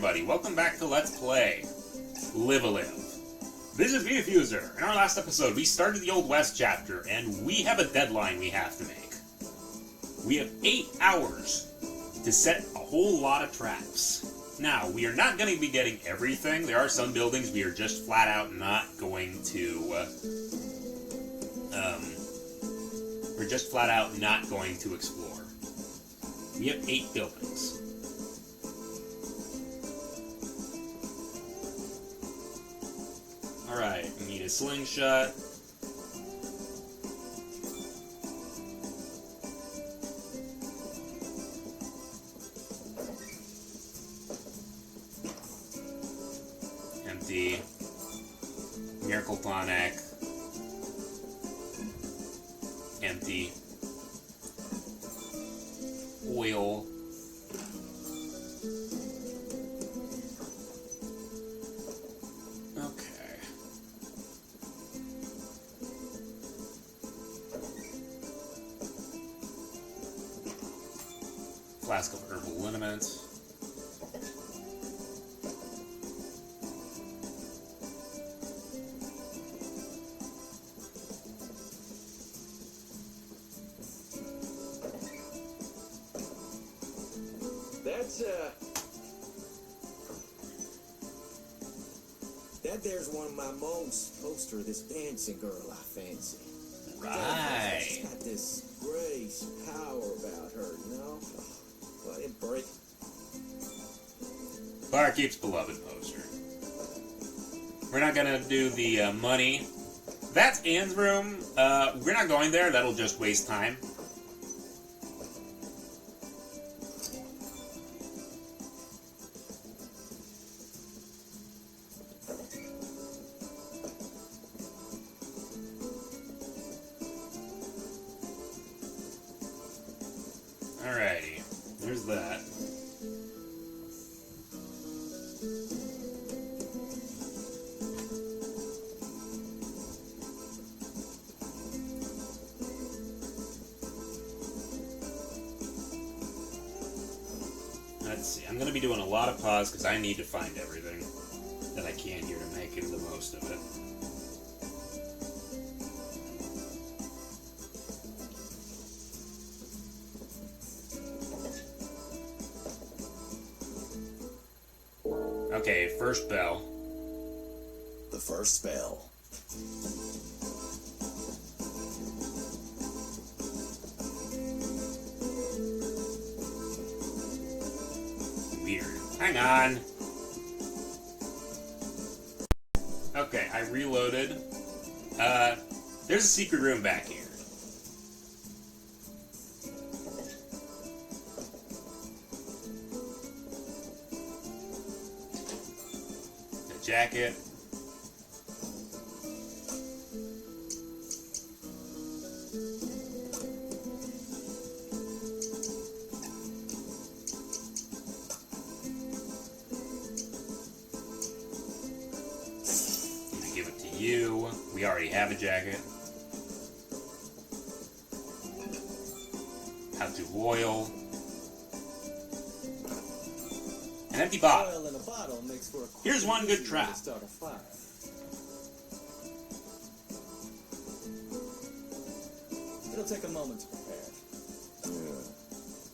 everybody, welcome back to Let's Play Live a Live. This is Vdiffuser. In our last episode, we started the Old West chapter, and we have a deadline we have to make. We have 8 hours to set a whole lot of traps. Now, we are not going to be getting everything. There are some buildings we are just flat out not going to, we're just flat out not going to explore. We have 8 buildings. Alright, we need a slingshot. Empty. Miracle tonic. Empty. Oil. Okay. Flask of herbal liniment. That there's one of my modes poster of this dancing girl I fancy. Right. She's got this grace, power about her, you know? Well, it break. Barkeep's beloved poster. We're not gonna do the money. That's Anne's room. We're not going there. That'll just waste time. Alrighty, there's that. Let's see, I'm going to be doing a lot of pause because I need to find everything that I can here to make the most of it. Okay, first bell. The first spell. Weird. Hang on. Okay, I reloaded. There's a secret room back here. Jacket. Gonna give it to you. We already have a jacket. How to oil. An empty bottle. Oil in a bottle makes for a quick Here's one good trap. Start a fire. It'll take a moment to prepare.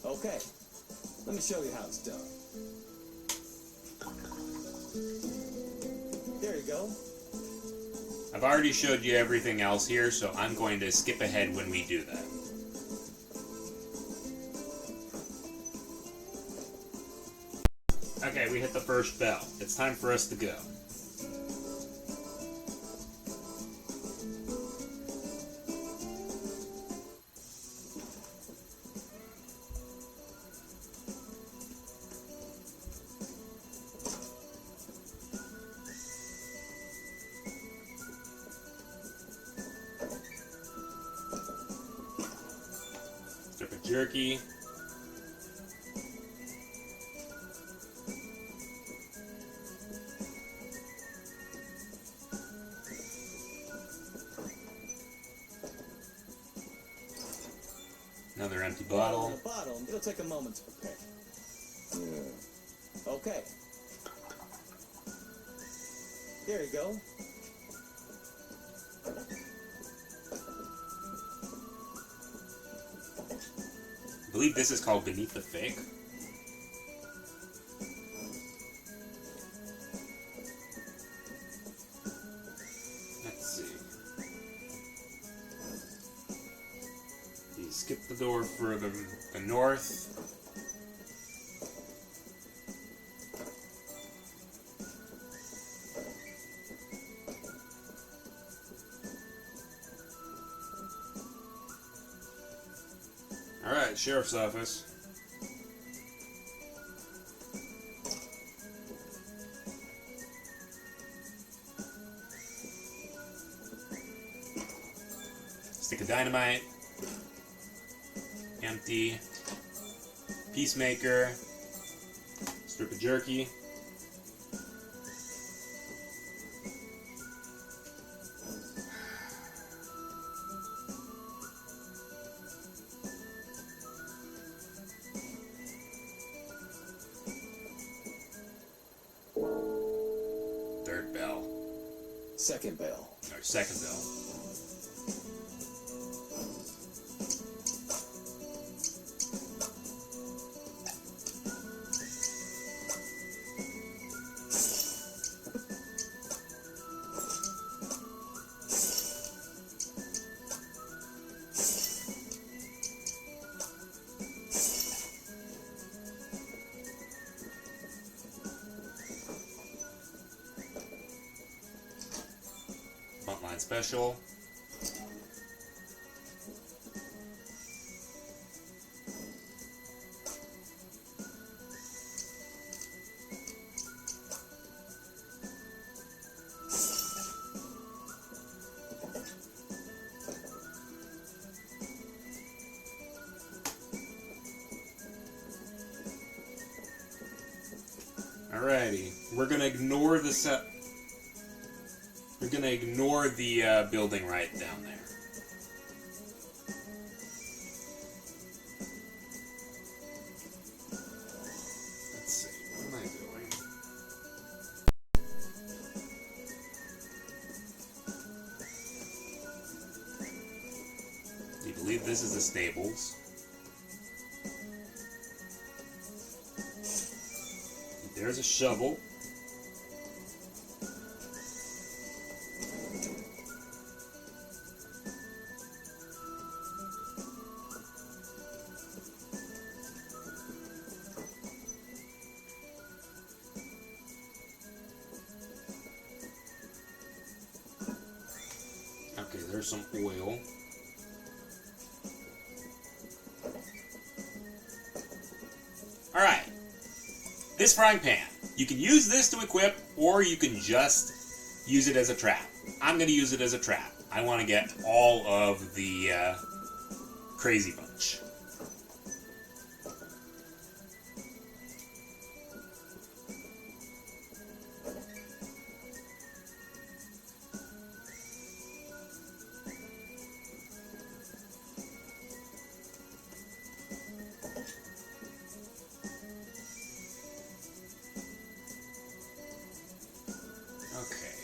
Okay, let me show you how it's done. There you go. I've already showed you everything else here, so I'm going to skip ahead when we do that. Okay, we hit the first bell. It's time for us to go. Strip of jerky. Another empty bottle. It'll take a moment to prepare. Okay, There you go. I believe this is called Beneath the Fig. Let's see. You skip the door for the north. Alright, Sheriff's Office. Stick of dynamite. Empty. Peacemaker. Strip of jerky. Third bell. Second bell. Or second bell. Frontline special. Alrighty, we're gonna ignore the set. We're gonna ignore the building right down there. Let's see, what am I doing? Do you believe this is the stables? There's a shovel. Okay, there's some oil. Alright. This frying pan. You can use this to equip, or you can just use it as a trap. I'm going to use it as a trap. I want to get all of the crazy bunch.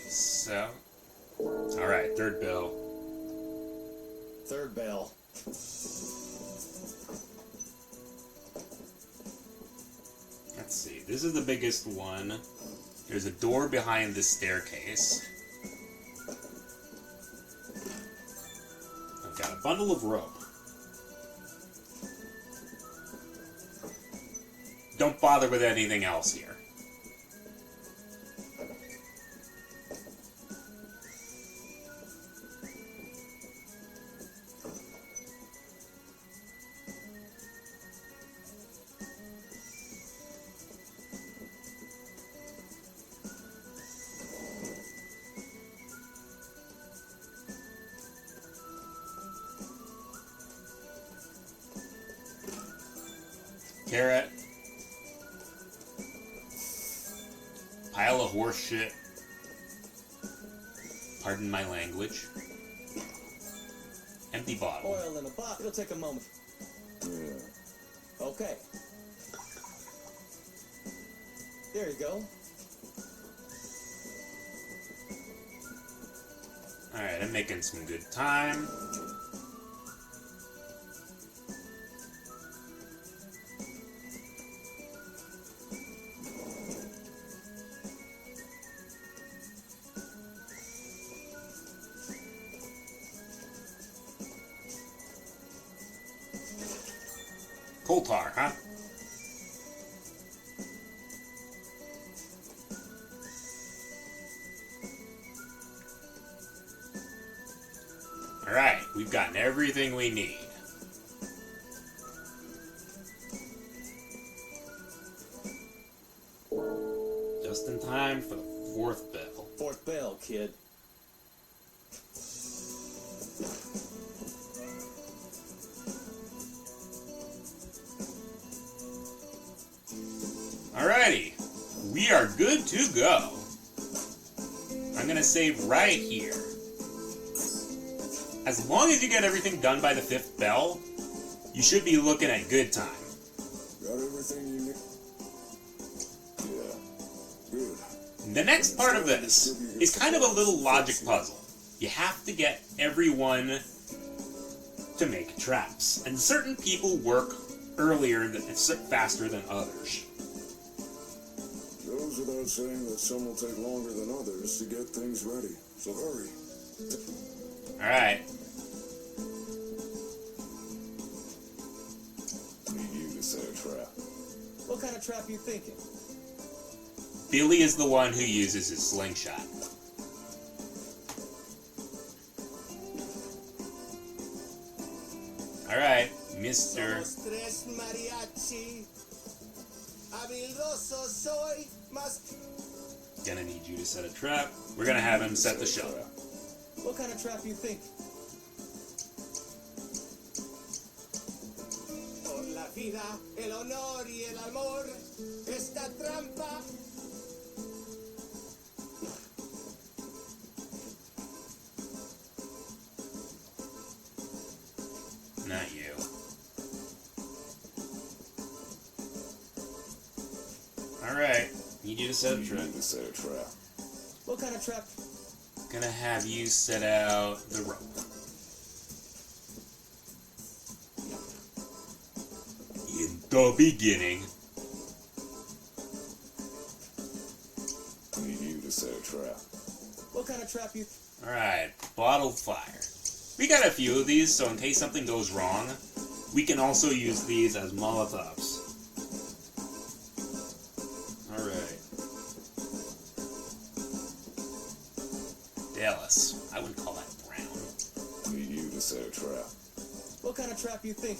So, alright, third bell. Third bell. Let's see, this is the biggest one. There's a door behind this staircase. I've got a bundle of rope. Don't bother with anything else here. Carrot. Pile of horse shit. Pardon my language. Empty bottle. Oil in a pot. It'll take a moment. Okay. There you go. Alright, I'm making some good time. Coal tar, huh? Alright, we've gotten everything we need. Just in time for the fourth bell. Fourth bell, kid. Alrighty, we are good to go. I'm gonna save right here. As long as you get everything done by the fifth bell, you should be looking at good time. Got everything you need? Yeah. Good. The next part of this is kind of a little logic puzzle. You have to get everyone to make traps, and certain people work earlier and faster than others. Goes without saying that some will take longer than others to get things ready. So hurry. Alright. Need you to set a trap. What kind of trap you thinking? Billy is the one who uses his slingshot. Alright, Mr. Somos tres mariachi. Habilidoso soy más. Gonna need you to set a trap. We're gonna have him set the shell. What kind of trap you think? Por la vida, el honor y el amor. Esta trampa. Not you. Alright, need you to set a Need trap. you to set a trap. What kind of trap? Gonna have you set out the rope. In the beginning. Need you to set a trap. What kind of trap you? Alright, bottled fire. We got a few of these, so in case something goes wrong, we can also use these as Molotovs. Alright. Dallas. I wouldn't call that brown. Need you to set a trap. What kind of trap you think?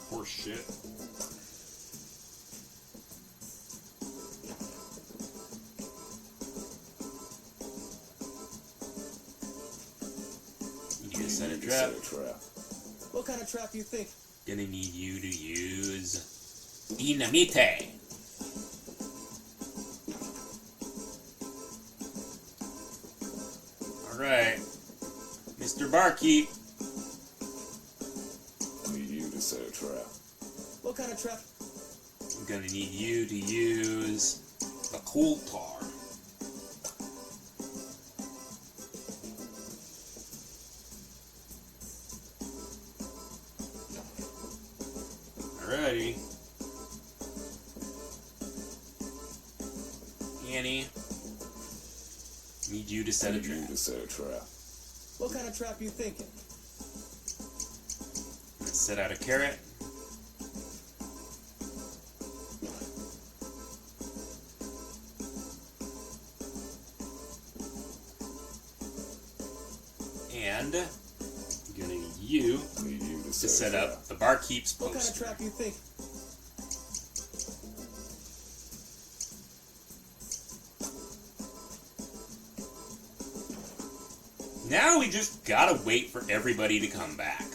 Horse shit. You need to set a Need to trap. set a trap. What kind of trap you think? Gonna need you to use Dynamite. Alright. Mr. Barkeep. Need you to set a trap. What kind of trap? I'm gonna need you to use the coal tar. Alrighty. Annie. Need you to set a Need you trap. to set a trap. What kind of trap you thinking? Let's set out a carrot. And I'm gonna need you Need you to to set set a up the barkeep's What kind of poster. trap you think? Now we just gotta wait for everybody to come back.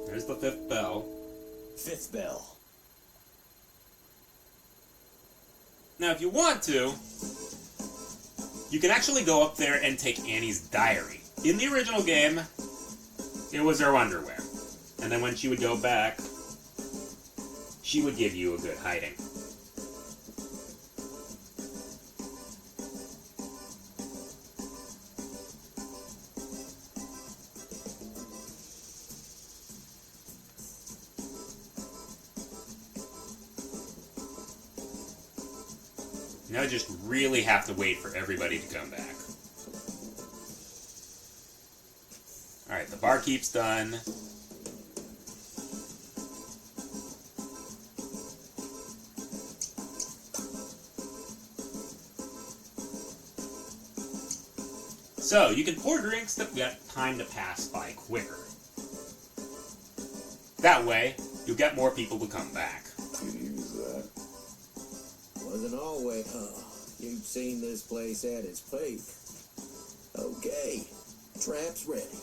There's the fifth bell. Fifth bell. Now, if you want to, you can actually go up there and take Annie's diary. In the original game, it was her underwear. And then when she would go back, she would give you a good hiding. Now I just really have to wait for everybody to come back. Alright, the barkeep's done. So, you can pour drinks that get time to pass by quicker. That way, you'll get more people to come back. Could use that. Wasn't always, you've seen this place at its peak. Okay, trap's ready.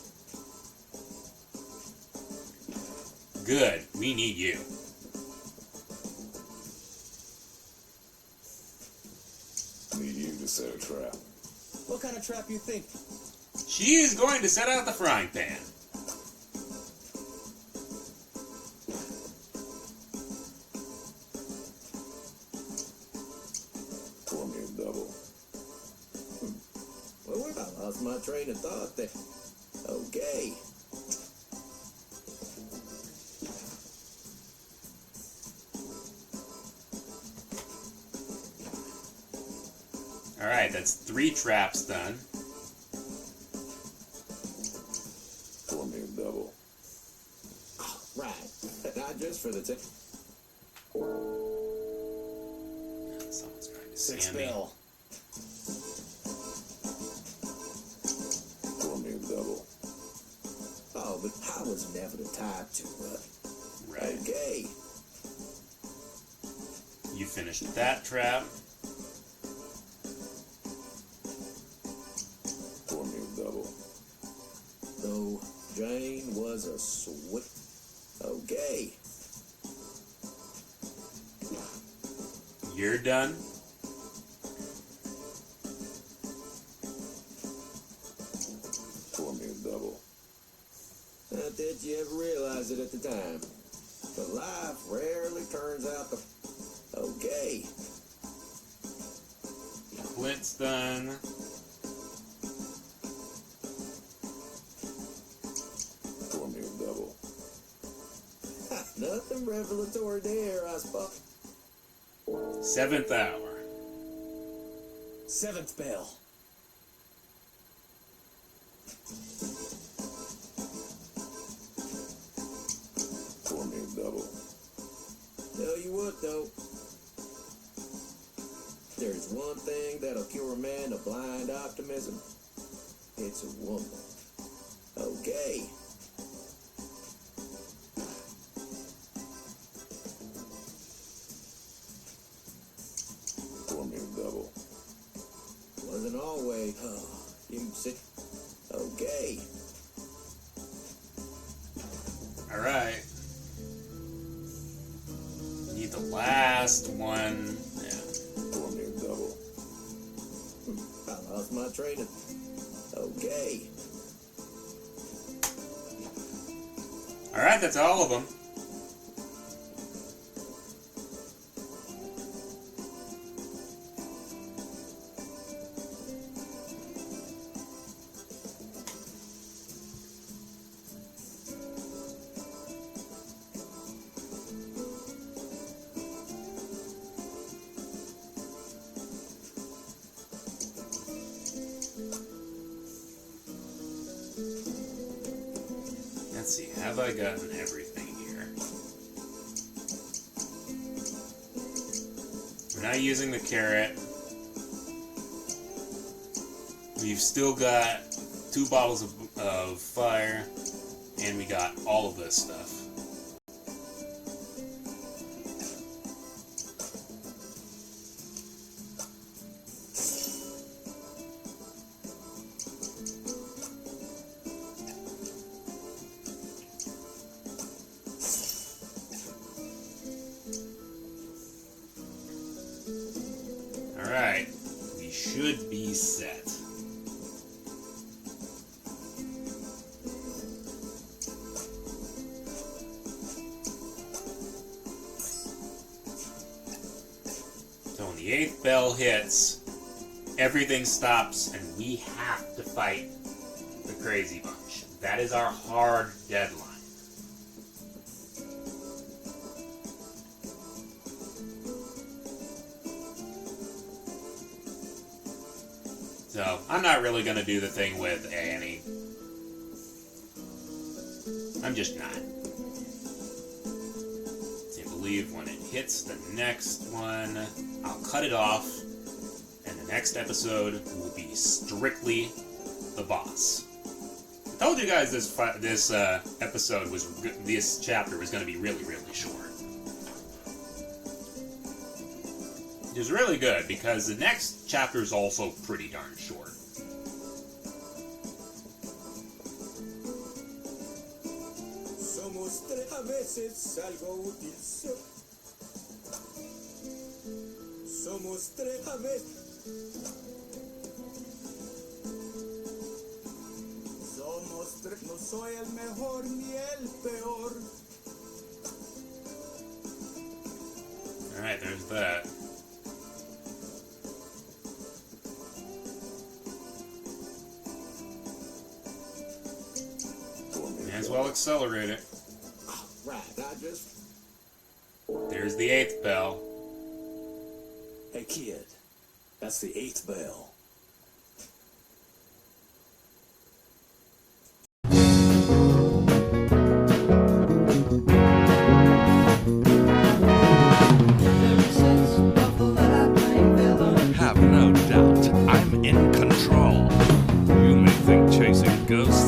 Good, we need you. Need you to set a trap. What kind of trap you think? She is going to set out the frying pan. Pour me a double. Well, I lost my train of thought there. Okay. Alright, that's 3 traps done. Pour me a double. Right. Not just for the tip. Someone's trying to 6 scam me. bill. Pour me a double. Oh, but I was never the type to, Right. Okay. You finished that trap. Pour me a double. Though Jane was a sweet. Okay. You're done. Pour me a double. Not that you ever realize it at the time. But life rarely turns out the. Okay. Clint's done. Pour me a double. Nothing revelatory there, I suppose. 7th hour. 7th bell. Pour me a double. Tell you what, though. There's one thing that'll cure a man of blind optimism. It's a woman. Okay. Pour me a double. Wasn't always, you see. Okay. Alright. Need the last one. Yeah. Pour me a double. I lost my train of. Okay. Alright, that's all of them. Let's see, have I gotten everything here? We're not using the carrot. We've still got 2 bottles of fire, and we got all of this stuff. Alright, we should be set. bell hits, everything stops, and we have to fight the Crazy Bunch. That is our hard deadline. So, I'm not really going to do the thing with Annie. I'm just not. I believe when it hits the next one, I'll cut it off, and the next episode will be strictly the boss. I told you guys this episode was, this chapter was going to be really, really short. Which is really good, because the next chapter is also pretty darn short. Somos tres, a veces algo útil. Somos tres, a veces. Somos tres, no soy el mejor ni el peor. Alright, there's that. May as well accelerate it. Right, I just... There's the 8th bell. Hey kid, that's the 8th bell. Have no doubt, I'm in control. You may think chasing ghosts